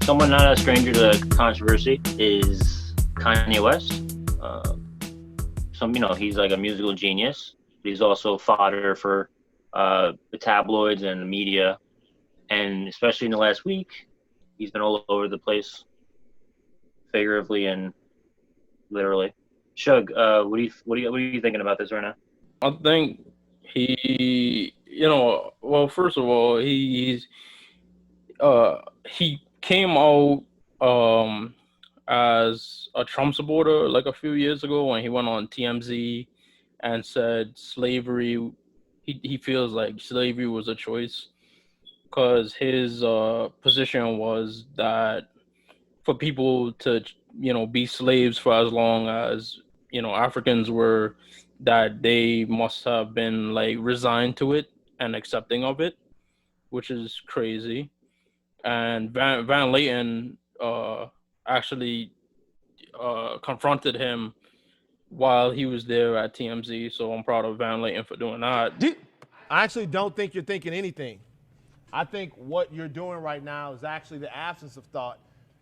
Someone not a stranger to controversy is Kanye West. Uh, he's like a musical genius. But he's also fodder for the tabloids and the media, and especially in the last week, he's been all over the place, figuratively and literally. Suge, what are you thinking about this right now? I think well, first of all, he came out um as a Trump supporter like a few years ago when he went on TMZ and said slavery. He feels like slavery was a choice because his position was that for people to be slaves for as long as Africans were, that they must have been like resigned to it and accepting of it, which is crazy. And Van Layton actually confronted him while he was there at TMZ. So I'm proud of Van Layton for doing that. I actually don't think you're thinking anything. I think what you're doing right now is actually the absence of thought.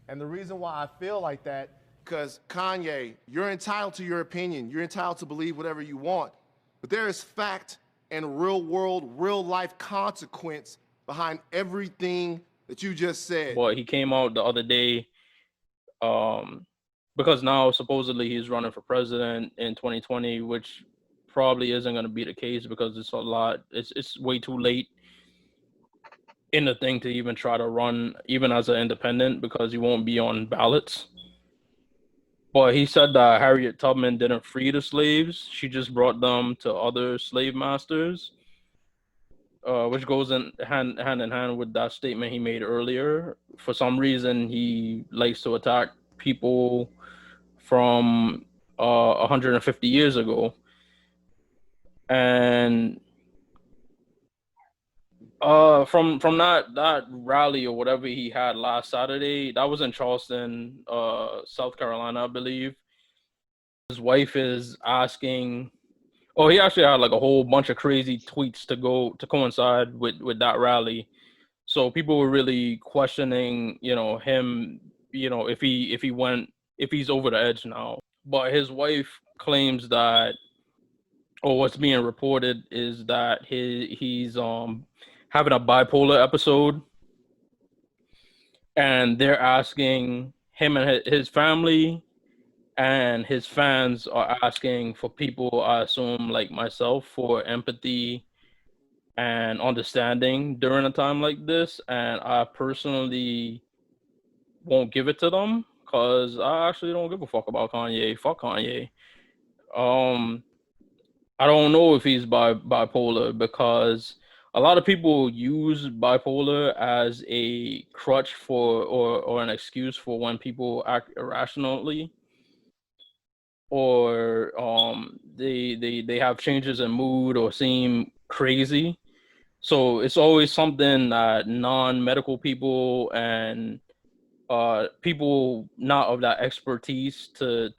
And the reason why I feel like that, because Kanye, you're entitled to your opinion. You're entitled to believe whatever you want. But there is fact and real world, real life consequence behind everything that you just said. But he came out the other day because now supposedly he's running for president in 2020, which probably isn't going to be the case because it's way too late in the thing to even try to run even as an independent because he won't be on ballots. But he said that Harriet Tubman didn't free the slaves. She just brought them to other slave masters, which goes hand in hand with that statement he made earlier. For some reason, he likes to attack people from 150 years ago. And from that rally or whatever he had last Saturday, that was in Charleston, South Carolina, I believe. His wife is asking. Oh, he actually had like a whole bunch of crazy tweets to coincide with that rally. So people were really questioning, him, if he's over the edge now. But his wife claims that, or what's being reported is that he's having a bipolar episode, and they're asking him and his family and his fans are asking for people, I assume like myself, for empathy and understanding during a time like this. And I personally won't give it to them because I actually don't give a fuck about Kanye. Fuck Kanye. I don't know if he's bipolar because a lot of people use bipolar as a crutch for or an excuse for when people act irrationally, or they have changes in mood or seem crazy. So it's always something that non-medical people and people not of that expertise to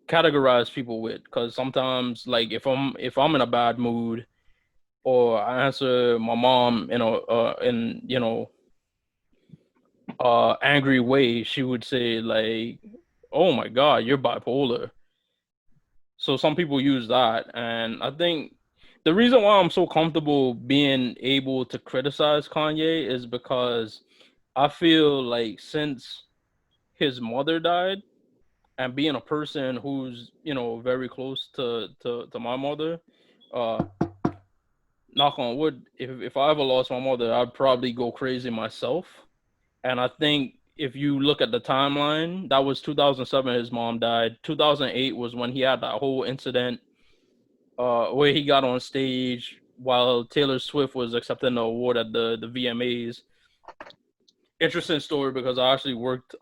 categorize people with, because sometimes like if I'm in a bad mood or I answer my mom in angry way, she would say like, oh my god, you're bipolar. So some people use that, and I think the reason why I'm so comfortable being able to criticize Kanye is because I feel like since his mother died, and being a person who's very close to my mother, uh knock on wood, if I ever lost my mother, I'd probably go crazy myself. And I think if you look at the timeline, that was 2007 his mom died. 2008 was when he had that whole incident where he got on stage while Taylor Swift was accepting the award at the VMAs. Interesting story because I actually worked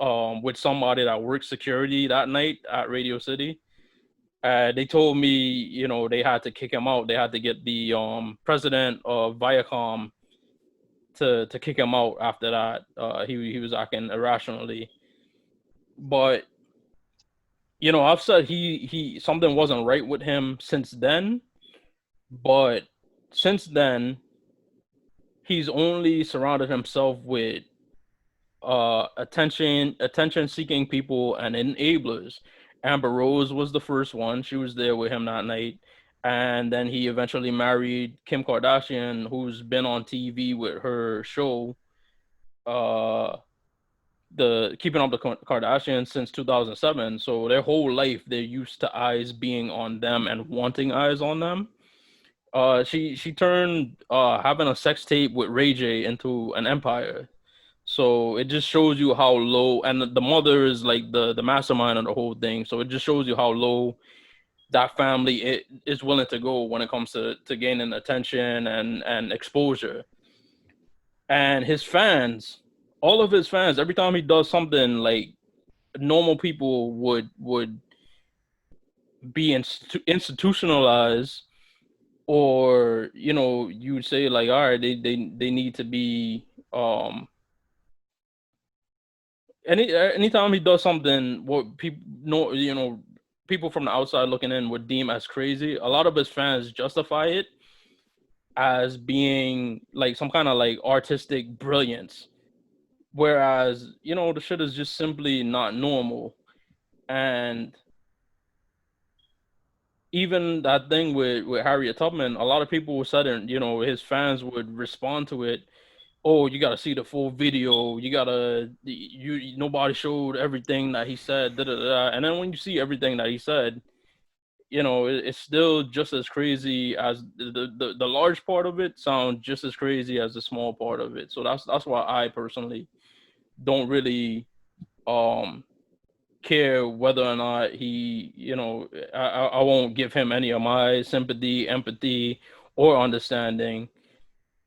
with somebody that worked security that night at Radio City. They told me, they had to kick him out. They had to get the president of Viacom to kick him out after that. He was acting irrationally. But I've said he something wasn't right with him since then. But since then, he's only surrounded himself with attention seeking people and enablers. Amber Rose was the first one. She was there with him that night. And then he eventually married Kim Kardashian, who's been on TV with her show, uh, the Keeping Up the Kardashians since 2007. So their whole life they're used to eyes being on them and wanting eyes on them. She turned having a sex tape with Ray J into an empire. So it just shows you how low, and the mother is like the mastermind of the whole thing. So it just shows you how low that family is willing to go when it comes to gaining attention and exposure. And his fans, all of his fans, every time he does something like normal people would be institutionalized, or you would say like, all right, they need to be anytime he does something what people know, people from the outside looking in would deem as crazy. A lot of his fans justify it as being like some kind of like artistic brilliance, whereas the shit is just simply not normal. And even that thing with Harriet Tubman, a lot of people said, and his fans would respond to it, oh, you gotta see the full video, nobody showed everything that he said, da, da, da. And then when you see everything that he said, it's still just as crazy as the large part of it sounds just as crazy as the small part of it. So that's why I personally don't really care whether or not he, I won't give him any of my sympathy, empathy, or understanding,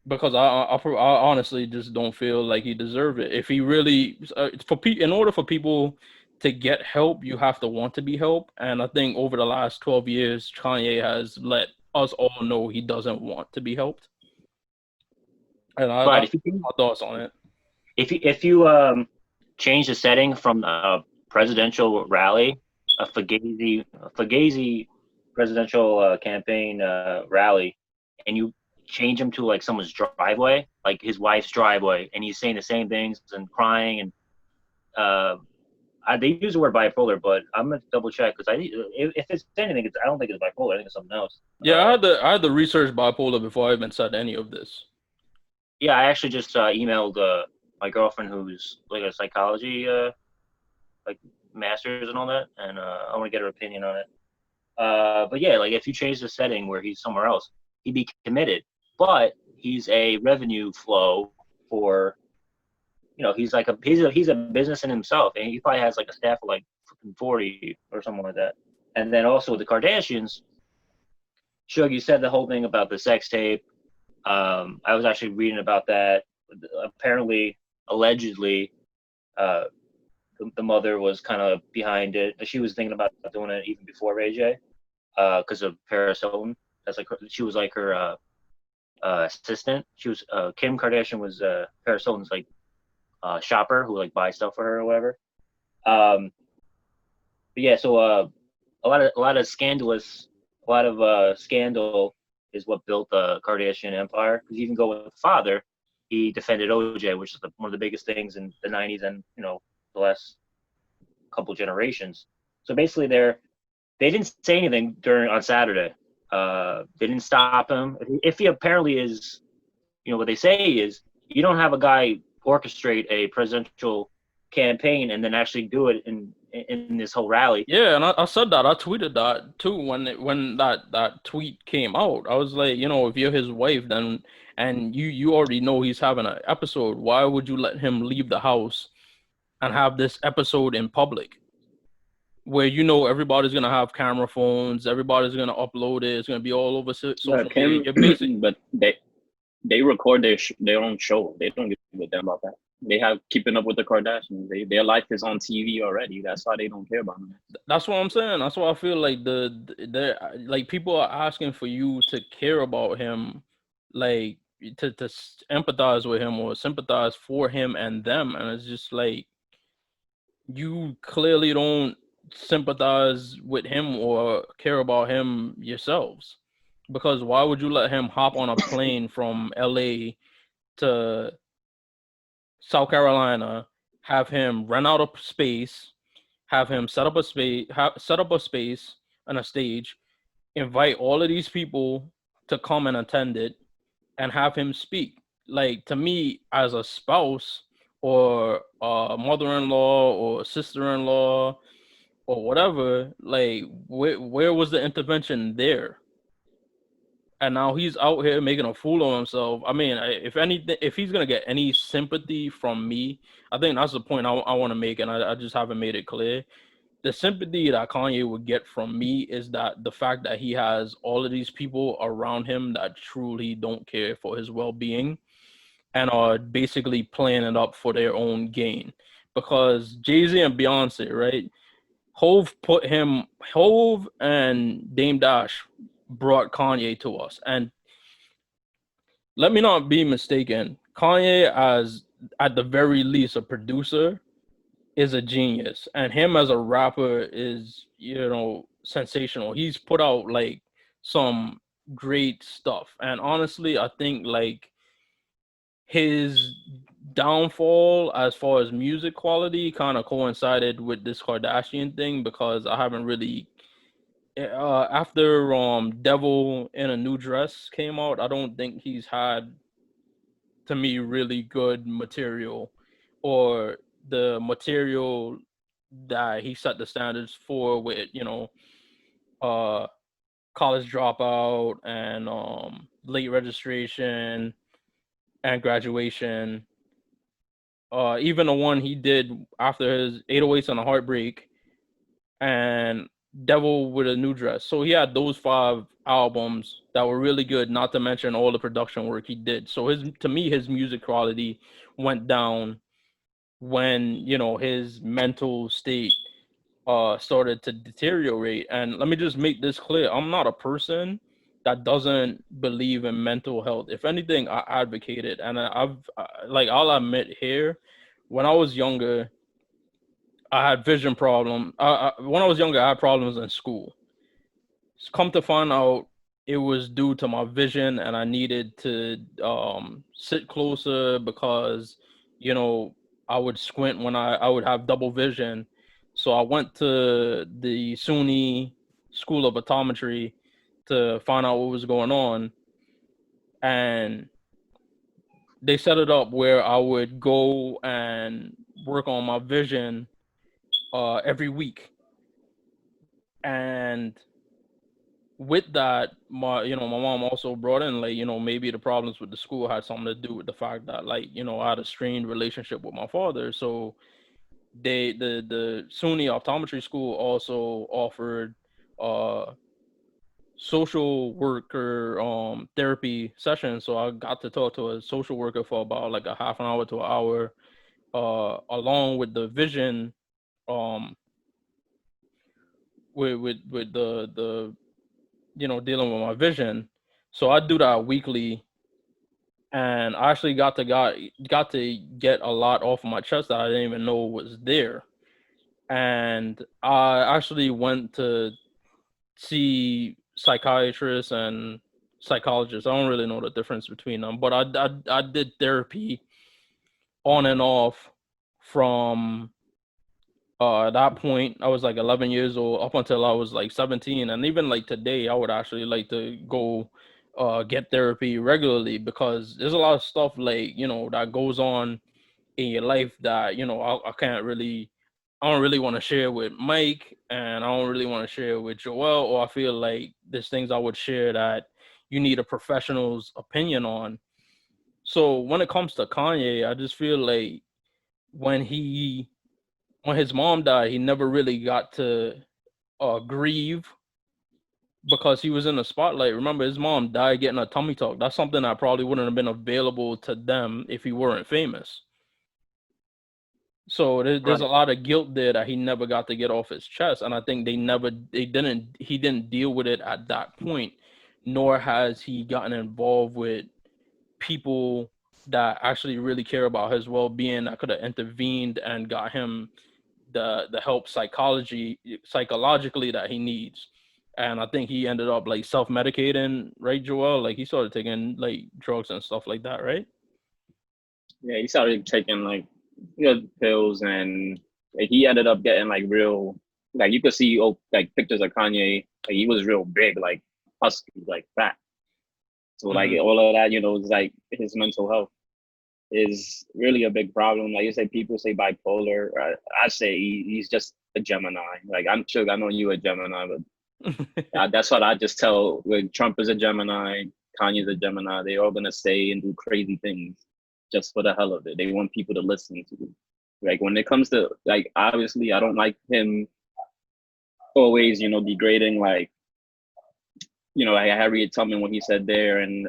because I honestly just don't feel like he deserved it. If he really, in order for people to get help, you have to want to be helped. And I think over the last 12 years, Kanye has let us all know he doesn't want to be helped. And But if you my thoughts on it. if you change the setting from a presidential rally, a Fugazi presidential campaign rally, and you change him to like someone's driveway, like his wife's driveway, and he's saying the same things and crying, and they use the word bipolar, but I'm gonna double check because if it's anything, I don't think it's bipolar. I think it's something else. Yeah, I had to research bipolar before I even said any of this. Yeah, I actually just emailed my girlfriend, who's like a psychology like master's and all that, and I want to get her opinion on it. But yeah, like if you change the setting where he's somewhere else, he'd be committed. But he's a revenue flow for, he's like he's a business in himself, and he probably has like a staff of like 40 or something like that. And then also with the Kardashians, Suge, you said the whole thing about the sex tape. I was actually reading about that. Apparently, allegedly, the mother was kind of behind it. She was thinking about doing it even before Ray J, because of Paris Hilton. That's like she was like her assistant. She was Kim Kardashian was Paris Hilton's like shopper who like buys stuff for her or whatever. But yeah, so a lot of scandal is what built the Kardashian empire. Because even go with the father, he defended OJ, which is one of the biggest things in the '90s and the last couple generations. So basically, they didn't say anything on Saturday. They didn't stop him. If he apparently is, what they say is, you don't have a guy orchestrate a presidential campaign and then actually do it in this whole rally. Yeah, and I said that. I tweeted that too when that tweet came out. I was like, if you're his wife, then and you already know he's having an episode, why would you let him leave the house and have this episode in public, where everybody's gonna have camera phones, everybody's gonna upload it, it's gonna be all over social media. But they record their own show. They don't give a damn about that. They have Keeping Up with the Kardashians. Their life is on TV already. That's why they don't care about them. That's what I'm saying. That's why I feel like like people are asking for you to care about him, like to empathize with him or sympathize for him and them, and it's just like you clearly don't sympathize with him or care about him yourselves, because why would you let him hop on a plane from LA to South Carolina have him rent out a space, have him set up a space and a stage, invite all of these people to come and attend it, and have him speak. Like, to me, as a spouse or a mother-in-law or sister-in-law or whatever, like, where was the intervention there? And now he's out here making a fool of himself. I mean, if anything, if he's gonna get any sympathy from me, I think that's the point I want to make, and I just haven't made it clear. The sympathy that Kanye would get from me is that the fact that he has all of these people around him that truly don't care for his well-being and are basically playing it up for their own gain. Because Jay-Z and Beyonce, right? Hove and Dame Dash brought Kanye to us. And let me not be mistaken, Kanye, as at the very least a producer, is a genius, and him as a rapper is, sensational. He's put out like some great stuff, and honestly, I think like his downfall as far as music quality kind of coincided with this Kardashian thing, because I haven't really after Devil in a New Dress came out, I don't think he's had, to me, really good material, or the material that he set the standards for with, College Dropout and Late Registration and Graduation. Even the one he did after his 808s and a Heartbreak and Devil with a New Dress. So he had those 5 albums that were really good, not to mention all the production work he did. So to me, his music quality went down when, his mental state started to deteriorate. And let me just make this clear. I'm not a person that doesn't believe in mental health. If anything, I advocate it. And I'll admit here, when I was younger, I had vision problems. When I was younger, I had problems in school. Come to find out, it was due to my vision, and I needed to sit closer because, I would squint when I would have double vision. So I went to the SUNY School of Optometry to find out what was going on, and they set it up where I would go and work on my vision every week. And with that, my mom also brought in, like, maybe the problems with the school had something to do with the fact that, like, I had a strained relationship with my father. So the SUNY Optometry School also offered social worker therapy sessions. So I got to talk to a social worker for about like a half an hour to an hour, along with the vision, with the dealing with my vision. So I do that weekly, and I actually got to get a lot off of my chest that I didn't even know was there. And I actually went to see psychiatrists and psychologists. I don't really know the difference between them, but I did therapy on and off from at that point. I was like 11 years old up until I was like 17, and even like today, I would actually like to go get therapy regularly, because there's a lot of stuff, like, that goes on in your life that I don't really want to share with Mike, and I don't really want to share with Joel, or I feel like there's things I would share that you need a professional's opinion on. So when it comes to Kanye, I just feel like when his mom died, he never really got to grieve, because he was in the spotlight. Remember, his mom died getting a tummy tuck. That's something that probably wouldn't have been available to them if he weren't famous. So there's a lot of guilt there that he never got to get off his chest, and I think he didn't deal with it at that point, nor has he gotten involved with people that actually really care about his well-being, that could have intervened and got him the help psychologically that he needs. And I think he ended up like self-medicating, right, Joel? Like, he started taking like drugs and stuff like that, right? Yeah, he started taking like pills, and like, he ended up getting like real, like you could see like pictures of Kanye, like he was real big, like husky, like fat. So like all of that, is like his mental health is really a big problem. Like you say, people say bipolar. I say he's just a Gemini. Like I'm sure I know you a Gemini, but that's what I just tell. Like Trump is a Gemini, Kanye's a Gemini. They all gonna say and do crazy things just for the hell of it. They want people to listen to. Like when it comes to like, obviously, I don't like him always, degrading like, like Harriet Tubman when he said there, and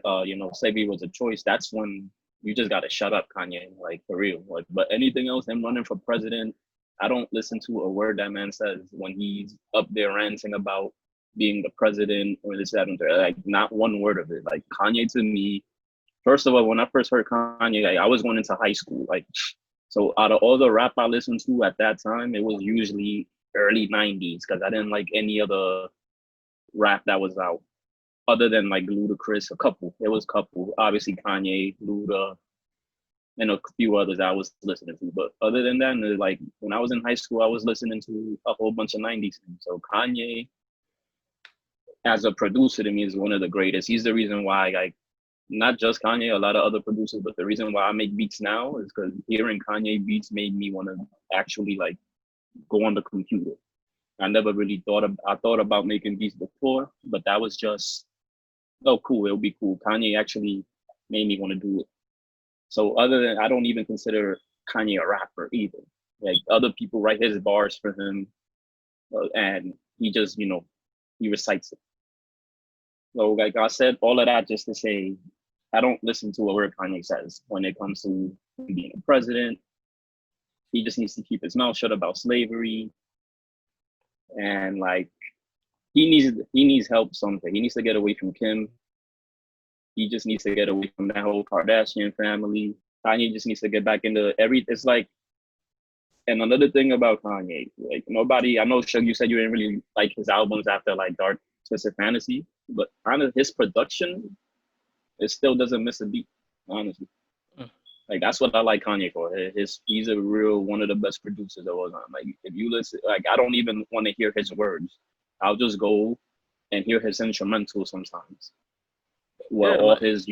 slavery was a choice. That's when you just gotta shut up, Kanye, like for real. Like, but anything else, him running for president, I don't listen to a word that man says when he's up there ranting about being the president or this, that, and that. Like, not one word of it. Like Kanye to me, first of all, when I first heard Kanye, like, I was going into high school. Like, so out of all the rap I listened to at that time, it was usually early '90s because I didn't like any other rap that was out other than like Ludacris, a couple. It was a couple. Obviously Kanye, Luda, and a few others I was listening to. But other than that, like when I was in high school, I was listening to a whole bunch of '90s things. So Kanye, as a producer to me, is one of the greatest. He's the reason why, like, not just Kanye, a lot of other producers, but the reason why I make beats now is because hearing Kanye beats made me want to actually like go on the computer. I never really I thought about making beats before, but that was just, oh, cool, it'll be cool. Kanye actually made me want to do it. So other than, I don't even consider Kanye a rapper either. Like other people write his bars for him, and he just, he recites it. So like I said, all of that just to say, I don't listen to a word Kanye says when it comes to being a president. He just needs to keep his mouth shut about slavery. And like, he needs help something. He needs to get away from Kim. He just needs to get away from that whole Kardashian family. Kanye just needs to get back into it's like, and another thing about Kanye, like nobody, I know Suge, you said you didn't really like his albums after like Dark Twisted Fantasy, but kind of his production, it still doesn't miss a beat, honestly. Like that's what I like Kanye for. He's a real one of the best producers of all time. Like if you listen, like I don't even want to hear his words. I'll just go and hear his instrumental sometimes. Well, all his,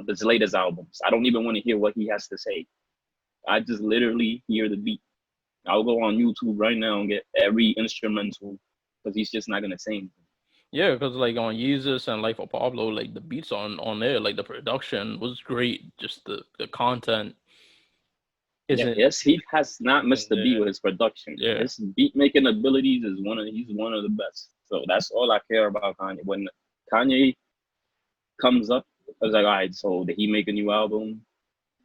his latest albums. I don't even want to hear what he has to say. I just literally hear the beat. I'll go on YouTube right now and get every instrumental because he's just not gonna say anything. Yeah, because like on Yeezus and Life of Pablo, like the beats on there, like the production was great. Just the content isn't. Yes, he has not missed a beat with his production. Yeah. His beat making abilities is he's one of the best. So that's all I care about Kanye. When Kanye comes up, I was like, all right, so did he make a new album?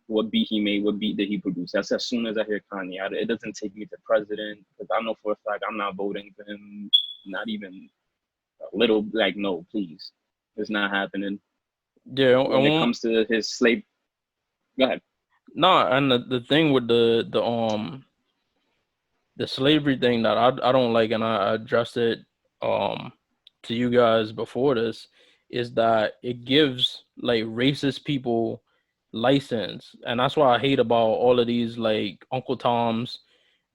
What beat he made? What beat did he produce? That's as soon as I hear Kanye. It doesn't take me to president because I know for a fact I'm not voting for him. Not even a little. Like, no, please, it's not happening. Yeah, when it comes to his slave, go ahead. No, and the thing with the slavery thing that I don't like, and I addressed it to you guys before this, is that it gives like racist people license, and that's why I hate about all of these like Uncle Toms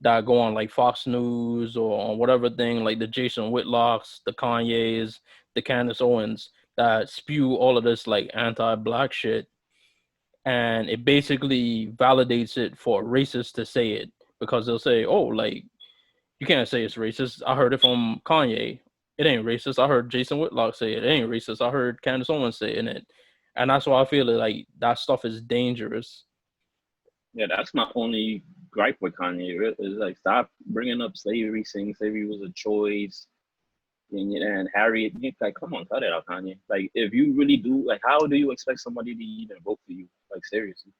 that go on like Fox News or on whatever thing, like the Jason Whitlocks, the Kanyes, the Candace Owens, that spew all of this like anti-black shit, and it basically validates it for racists to say it, because they'll say, oh, like, you can't say it's racist. I heard it from Kanye. It ain't racist. I heard Jason Whitlock say it. It ain't racist. I heard Candace Owens say it. And that's why I feel like that stuff is dangerous. Yeah, that's my only gripe with Kanye. Is like, stop bringing up slavery, saying slavery was a choice. And Harriet, like, come on, cut it out, Kanye. Like, if you really do, like, how do you expect somebody to even vote for you? Like, seriously.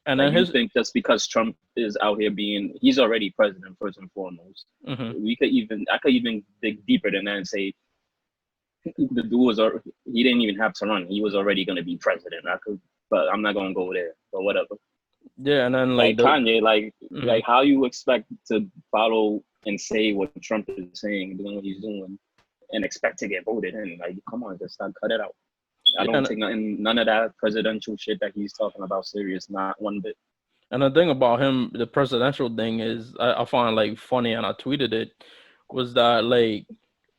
And like, you think just because Trump is out here he's already president first and foremost. Mm-hmm. I could even dig deeper than that and say the dude he didn't even have to run. He was already going to be president. But I'm not going to go there. But whatever. Yeah, and then like Kanye, like how you expect to follow and say what Trump is saying, doing what he's doing, and expect to get voted in? Like, come on, just cut it out. I don't take none of that presidential shit that he's talking about serious, not one bit. And the thing about him, the presidential thing is, I find like funny, and I tweeted it, was that like,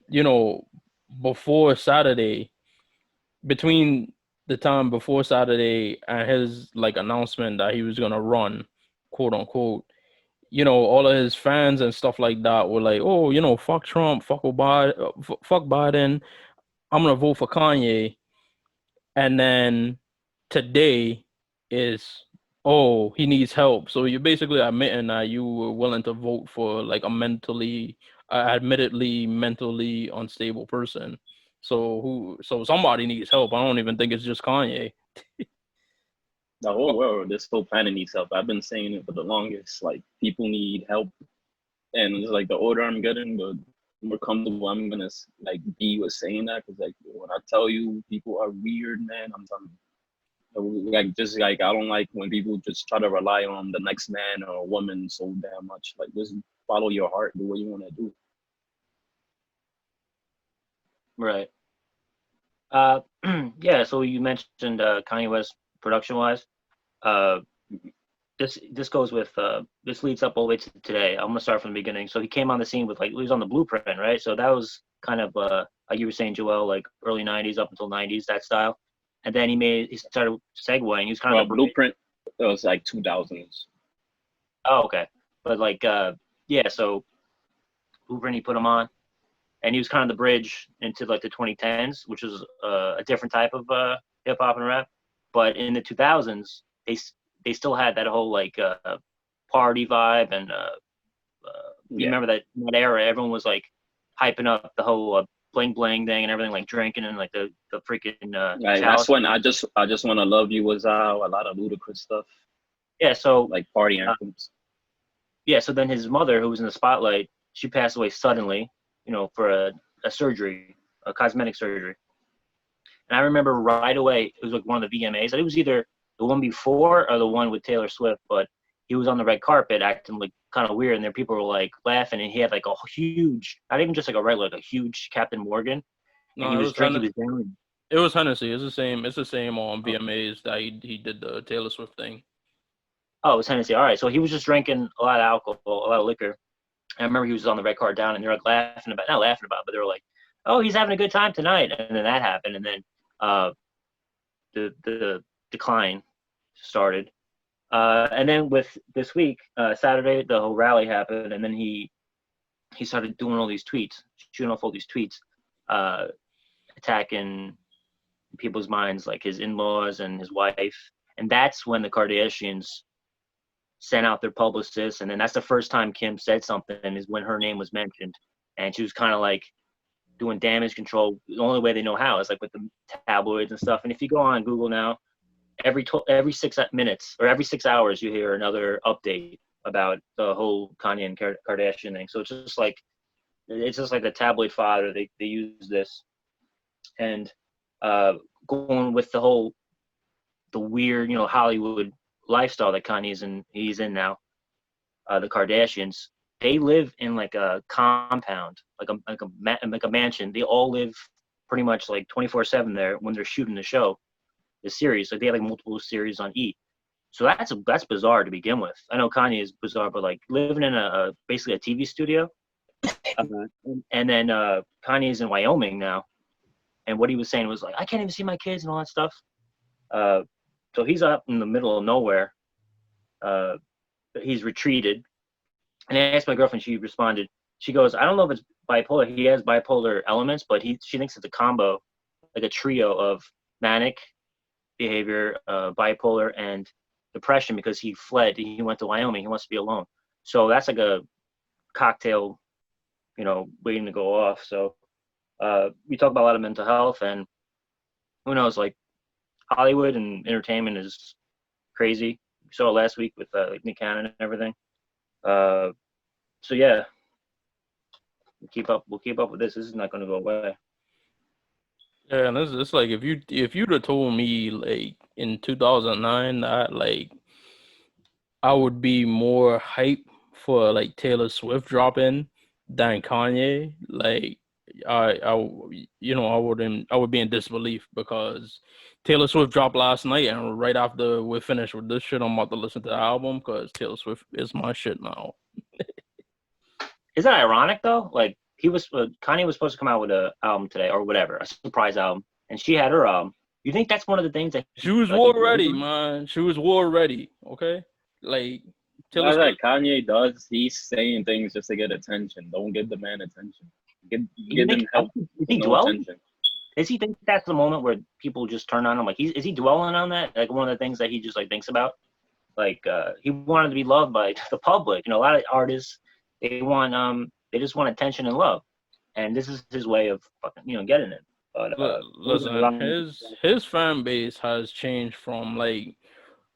you know, before Saturday, between the time before Saturday and his like announcement that he was gonna run, quote unquote, all of his fans and stuff like that were like, oh, fuck Trump, fuck Obama, fuck Biden. I'm gonna vote for Kanye. And then today is, oh, he needs help. So you're basically admitting that you were willing to vote for like a admittedly mentally unstable person. So somebody needs help. I don't even think it's just Kanye. The whole world, this whole planet needs help. I've been saying it for the longest. Like, people need help, and it's like the older I'm getting, the more comfortable I'm gonna like be with saying that. Because like when I tell you people are weird, man, I'm telling you. Like, just like I don't like when people just try to rely on the next man or woman so damn much. Like, just follow your heart, do what you want to do. Right. Yeah. So you mentioned Kanye West production wise. Uh, this goes with this leads up all the way to today. I'm gonna start from the beginning. So he came on the scene with, like, he was on the Blueprint, right? So that was kind of like you were saying, Joel, like early '90s up until '90s, that style. And then he started segueing. He was kind of the Blueprint. It was like 2000s. Oh, okay. But like yeah, so Blueprint, he put him on, and he was kind of the bridge into like the 2010s, which was a different type of hip hop and rap. But in the 2000s, they still had that whole like party vibe, and you remember that era? Everyone was like hyping up the whole bling bling thing and everything, like drinking and like the freaking Like, that's when I just want to love you was out. A lot of ludicrous stuff. Yeah, so like party anthems. Yeah, so then his mother, who was in the spotlight, she passed away suddenly, for a surgery, a cosmetic surgery. And I remember right away, it was like one of the VMAs. It was either the one before or the one with Taylor Swift, but he was on the red carpet acting like kind of weird, and there people were like laughing, and he had like a huge, not even just like a regular, like a huge Captain Morgan, and he was drinking. He was down. It was Hennessy. It's the same. It's the same on VMAs that he did the Taylor Swift thing. Oh, it was Hennessy. All right, so he was just drinking a lot of alcohol, a lot of liquor. I remember he was on the red card down, and they're like not laughing about it, but they were like, "Oh, he's having a good time tonight." And then that happened, and then the decline started. And then with this week, Saturday, the whole rally happened, and then he started doing all these tweets, shooting off all these tweets, attacking people's minds, like his in-laws and his wife. And that's when the Kardashians sent out their publicists, and then that's the first time Kim said something, is when her name was mentioned, and she was kind of like doing damage control. The only way they know how is like with the tabloids and stuff. And if you go on Google now, every 6 minutes or every 6 hours, you hear another update about the whole Kanye and Kardashian thing. So it's just like the tabloid fodder. They use this, and going with the weird, Hollywood lifestyle that he's in now. The Kardashians, they live in like a compound, like a mansion. They all live pretty much like 24/7 there when they're shooting the series. Like they have like multiple series on E. So that's bizarre to begin with. I know Kanye is bizarre, but like living in basically a TV studio. And then Kanye's in Wyoming now, and what he was saying was like, I can't even see my kids and all that stuff. So he's up in the middle of nowhere. He's retreated. And I asked my girlfriend, she responded. She goes, I don't know if it's bipolar. He has bipolar elements, but she thinks it's a combo, like a trio of manic behavior, bipolar, and depression, because he fled. He went to Wyoming. He wants to be alone. So that's like a cocktail, waiting to go off. So we talk about a lot of mental health, and who knows, like Hollywood and entertainment is crazy. We saw it last week with like Nick Cannon and everything. So yeah, we'll keep up with this. This is not going to go away. Yeah, and it's like if you'd have told me like in 2009 that like I would be more hype for like Taylor Swift dropping than Kanye, like I would be in disbelief because Taylor Swift dropped last night, and right after we're finished with this shit, I'm about to listen to the album because Taylor Swift is my shit now. Isn't that ironic though? Like Kanye was supposed to come out with an album today or whatever, a surprise album, and she had her album. You think that's one of the things that She was war ready, man. She was war ready. Okay, like Taylor That's Swift. like Kanye does. He's saying things just to get attention. Don't give the man attention. Give him help. Is he No dwelling? attention. Is he think that's the moment where people just turn on him? Like is he dwelling on that? Like one of the things that he just like thinks about? Like he wanted to be loved by the public. You know, a lot of artists they just want attention and love, and this is his way of fucking getting it. But Listen, his fan base has changed from like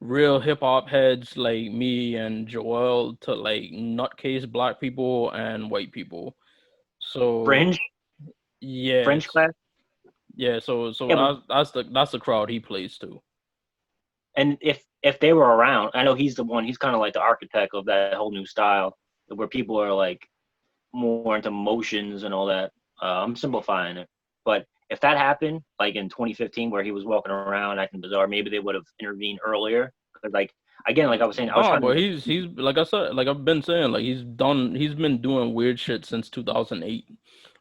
real hip hop heads like me and Joel to like nutcase black people and white people. So Fringe yes, class. yeah. So Yeah, that's the crowd he plays to. and if they were around, I know he's the one. He's kind of like the architect of that whole new style, where people are like more into motions and all that. I'm simplifying it, but if that happened, like in 2015, where he was walking around acting bizarre, maybe they would have intervened earlier. Because, like again, like I was saying, I was trying But to. he's like I said, like I've been saying, like he's been doing weird shit since 2008.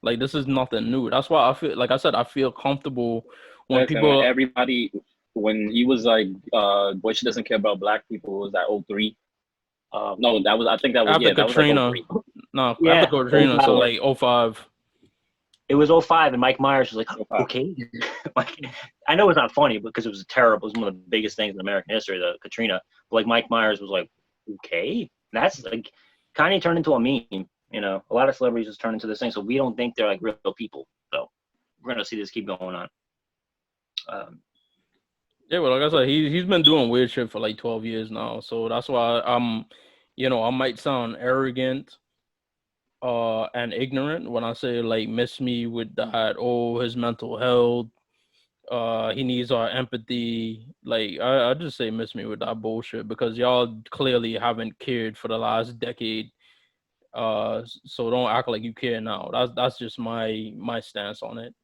Like this is nothing new. That's why I feel like I said I feel comfortable when Listen, when people everybody, when he was like, Bush doesn't care about black people, was that 03? No, that was, I think that was, after yeah, that was like Katrina, 03. no, Yeah, after Katrina, so like 05. it was 05, and Mike Myers was like, 05. okay. Like, I know it's not funny because it was terrible. It was one of the biggest things in American history, the Katrina. But like Mike Myers was like, okay, that's like Kanye turned into a meme. You know, a lot of celebrities just turn into this thing, so we don't think they're like real people. So we're gonna see this keep going on. Yeah, well, like I said, he's been doing weird shit for like 12 years now. So that's why I might sound arrogant and ignorant when I say like miss me with that, oh, his mental health, he needs our empathy. Like I just say miss me with that bullshit because y'all clearly haven't cared for the last decade. So don't act like you care now. That's just my stance on it.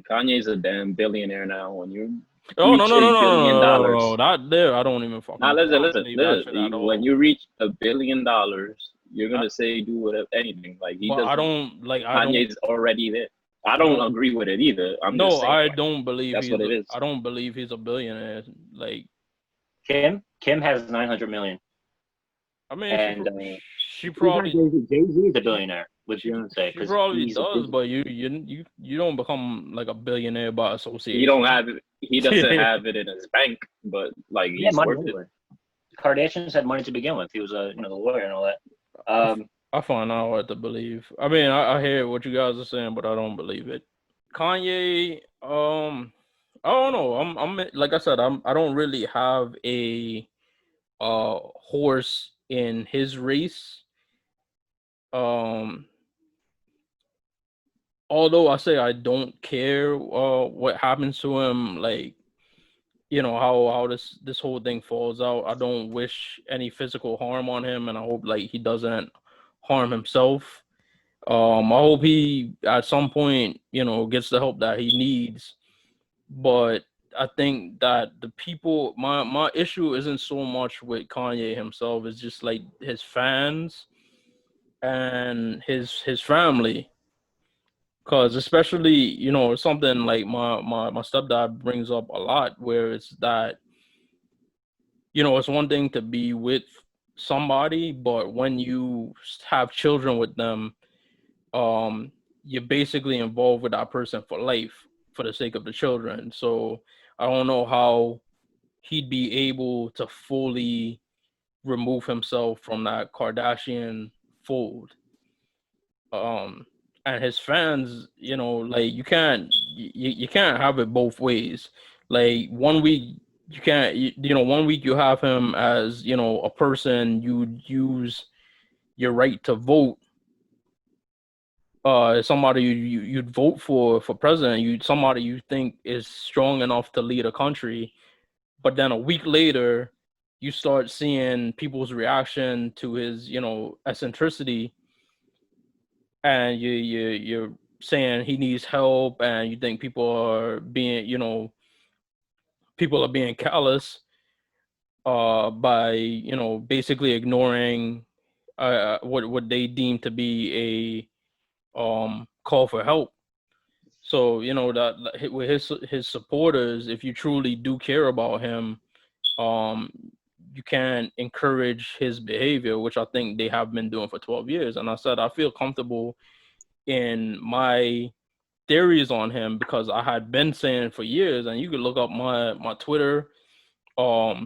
Kanye's a damn billionaire now. When you Oh reach $1 billion, no. That there I don't even fucking now listen, believe that shit at when all. you reach $1 billion, you're gonna say do whatever, anything. Like he But doesn't. I don't like Kanye's already there. I don't agree with it either. I'm just saying. I Like, don't believe that's what it is. I don't believe he's a billionaire. Like Kim has 900 million, I mean and she probably Jay-Z is a billionaire with Beyonce. she probably does, but you don't become like a billionaire by association. He don't have it. He doesn't have it in his bank, but like he's worth it. Kardashians had money to begin with. He was a the lawyer and all that. I find out hard to believe. I mean, I hear what you guys are saying, but I don't believe it. Kanye, I don't know. I'm like I said, I don't really have a horse in his race. Although I say I don't care what happens to him, like how this whole thing falls out. I don't wish any physical harm on him, and I hope like he doesn't harm himself. I hope he at some point gets the help that he needs. But I think that the people, my issue isn't so much with Kanye himself. It's just like his fans and his family. Because especially, something like my stepdad brings up a lot, where it's that, it's one thing to be with somebody, but when you have children with them, you're basically involved with that person for life for the sake of the children. So I don't know how he'd be able to fully remove himself from that Kardashian fold. And his fans, like you can't have it both ways. Like one week you can't, one week you have him as, a person you'd use your right to vote. Somebody you'd vote for president, somebody you think is strong enough to lead a country, but then a week later, you start seeing people's reaction to his, eccentricity, and saying he needs help, and you think people are being, callous by, basically ignoring what they deem to be a call for help. So that with his supporters, if you truly do care about him, um, you can encourage his behavior, which I think they have been doing for 12 years. And I said I feel comfortable in my theories on him because I had been saying for years, and you could look up my Twitter,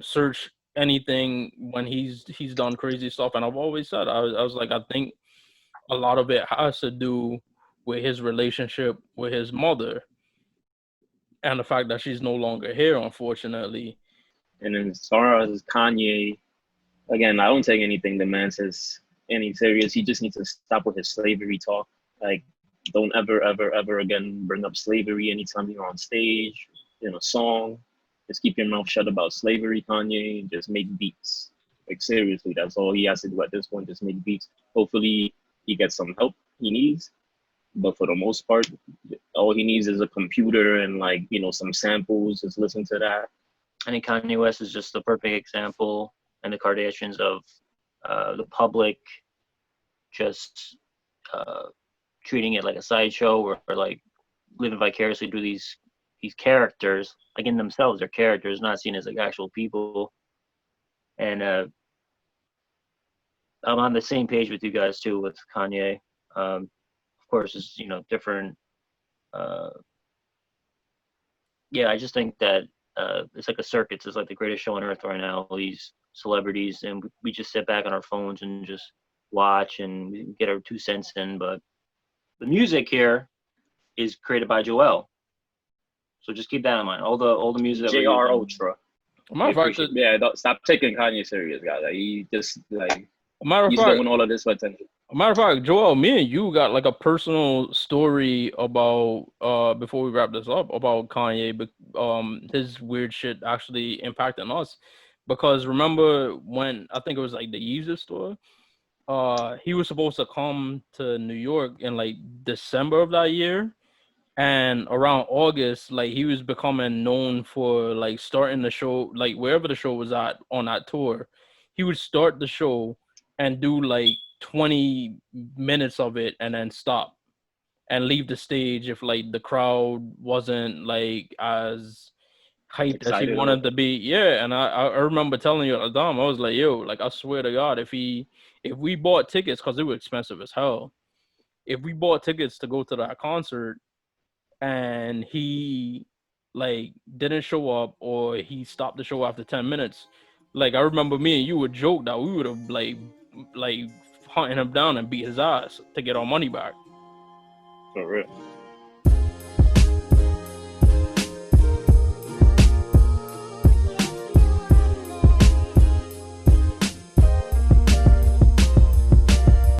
search anything when he's done crazy stuff, and I've always said I was like, I think a lot of it has to do with his relationship with his mother and the fact that she's no longer here, unfortunately. And then as far as Kanye, again, I don't take anything the man says any serious. He just needs to stop with his slavery talk. Like, don't ever, ever, ever again bring up slavery anytime you're on stage, in a song. Just keep your mouth shut about slavery, Kanye. Just make beats. Like, seriously, that's all he has to do at this point. Just make beats. Hopefully, he gets some help he needs. But for the most part, all he needs is a computer and, like, some samples. Just listen to that. I think Kanye West is just the perfect example, and the Kardashians, of the public just treating it like a sideshow, or like living vicariously through these characters. Like, in themselves, they're characters, not seen as like actual people. And I'm on the same page with you guys too with Kanye. Of course, it's different. Yeah, I just think that it's like a circus. It's like the greatest show on earth right now. All these celebrities, and we just sit back on our phones and just watch and we get our 2 cents in. But the music here is created by Joel, so just keep that in mind. All the music that JR Ultra. Don't stop taking Kanye serious, guys. Like, he just he's doing all of this for attention. Matter of fact, Joel, me and you got like a personal story about before we wrap this up about Kanye, but his weird shit actually impacting us. Because remember when I think it was like the Yeezus store, he was supposed to come to New York in like December of that year, and around August, like, he was becoming known for like starting the show, like wherever the show was at on that tour, he would start the show and do like 20 minutes of it and then stop and leave the stage if like the crowd wasn't like as hyped as he wanted to be. Yeah, and I remember telling you at the time, I was like, yo, like, I swear to God, if we bought tickets, because they were expensive as hell, if we bought tickets to go to that concert and he like didn't show up, or he stopped the show after 10 minutes, like, I remember me and you would joke that we would have like hunting him down and beat his ass to get our money back. For real.